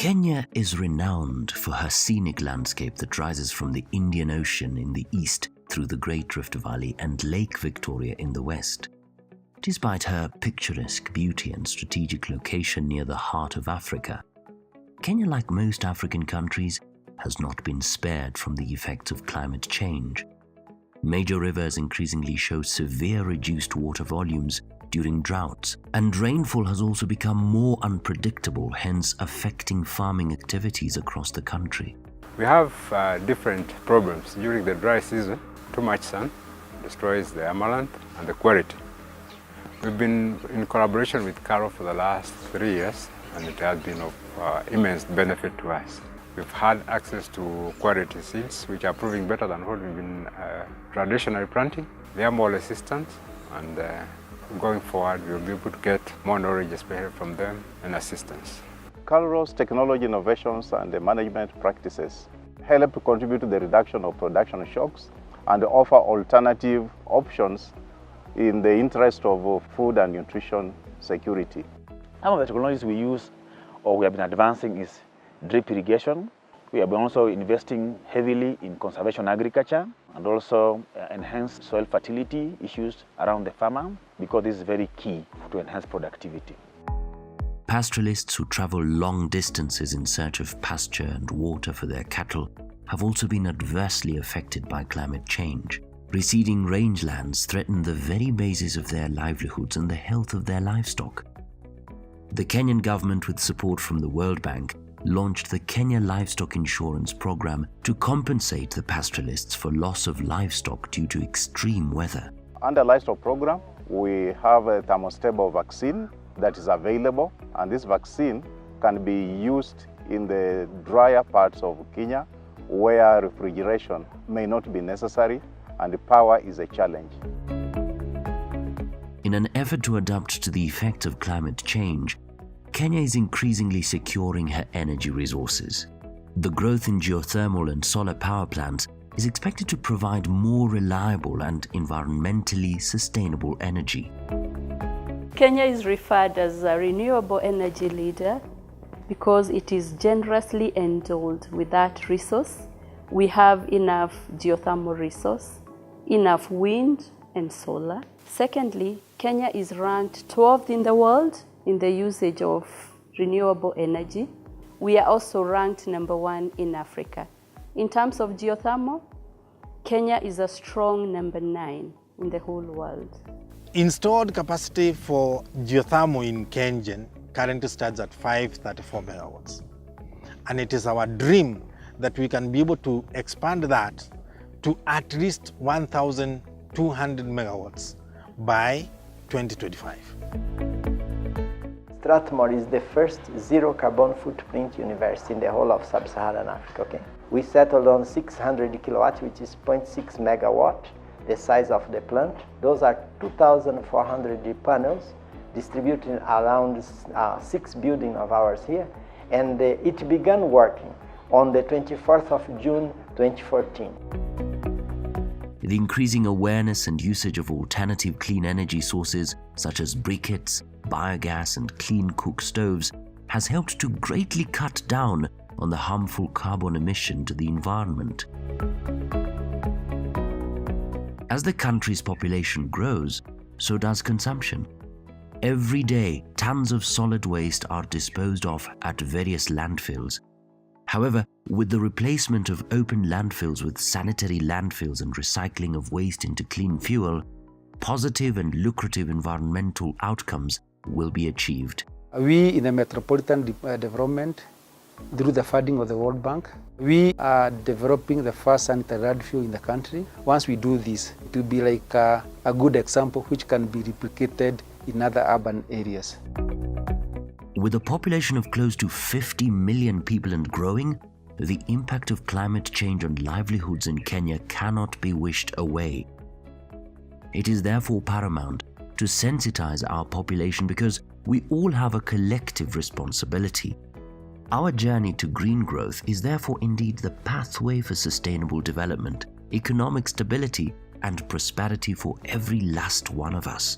Kenya is renowned for her scenic landscape that rises from the Indian Ocean in the east through the Great Rift Valley and Lake Victoria in the west. Despite her picturesque beauty and strategic location near the heart of Africa, Kenya, like most African countries, has not been spared from the effects of climate change. Major rivers increasingly show severe reduced water volumes during droughts, and rainfall has also become more unpredictable, hence affecting farming activities across the country. We have different problems during the dry season. Too much sun destroys the amaranth and the quality. We've been in collaboration with Kairo for the last 3 years, and it has been of immense benefit to us. We've had access to quality seeds, which are proving better than what we've been traditionally planting. They are more resistant, and going forward, we'll be able to get more knowledge, especially from them, and assistance. Kairo's technology innovations and the management practices help to contribute to the reduction of production shocks and offer alternative options in the interest of food and nutrition security. Some of the technologies we use or we have been advancing is drip irrigation. We have been also investing heavily in conservation agriculture and also enhanced soil fertility issues around the farmer, because this is very key to enhance productivity. Pastoralists who travel long distances in search of pasture and water for their cattle have also been adversely affected by climate change. Receding rangelands threaten the very basis of their livelihoods and the health of their livestock. The Kenyan government, with support from the World Bank, launched the Kenya Livestock Insurance Program to compensate the pastoralists for loss of livestock due to extreme weather. Under the livestock program, we have a thermostable vaccine that is available, and this vaccine can be used in the drier parts of Kenya where refrigeration may not be necessary and the power is a challenge. In an effort to adapt to the effects of climate change, Kenya is increasingly securing her energy resources. The growth in geothermal and solar power plants is expected to provide more reliable and environmentally sustainable energy. Kenya is referred as a renewable energy leader because it is generously endowed with that resource. We have enough geothermal resource, enough wind and solar. Secondly, Kenya is ranked 12th in the world in the usage of renewable energy. We are also ranked number 1 in Africa. In terms of geothermal, Kenya is a strong number 9 in the whole world. Installed capacity for geothermal in Kenya currently stands at 534 megawatts. And it is our dream that we can be able to expand that to at least 1,200 megawatts by 2025. Strathmore is the first zero carbon footprint university in the whole of sub-Saharan Africa. Okay? We settled on 600 kilowatts, which is 0.6 megawatt, the size of the plant. Those are 2,400 panels distributed around 6 buildings of ours here. And it began working on the 24th of June 2014. The increasing awareness and usage of alternative clean energy sources such as briquettes, biogas and clean cook stoves has helped to greatly cut down on the harmful carbon emission to the environment. As the country's population grows, so does consumption. Every day, tons of solid waste are disposed of at various landfills. However, with the replacement of open landfills with sanitary landfills and recycling of waste into clean fuel, positive and lucrative environmental outcomes will be achieved. We in the Metropolitan Development, through the funding of the World Bank, we are developing the first sanitary landfill in the country. Once we do this, it will be like a good example which can be replicated in other urban areas. With a population of close to 50 million people and growing, the impact of climate change on livelihoods in Kenya cannot be wished away. It is therefore paramount to sensitize our population because we all have a collective responsibility. Our journey to green growth is therefore indeed the pathway for sustainable development, economic stability, and prosperity for every last one of us.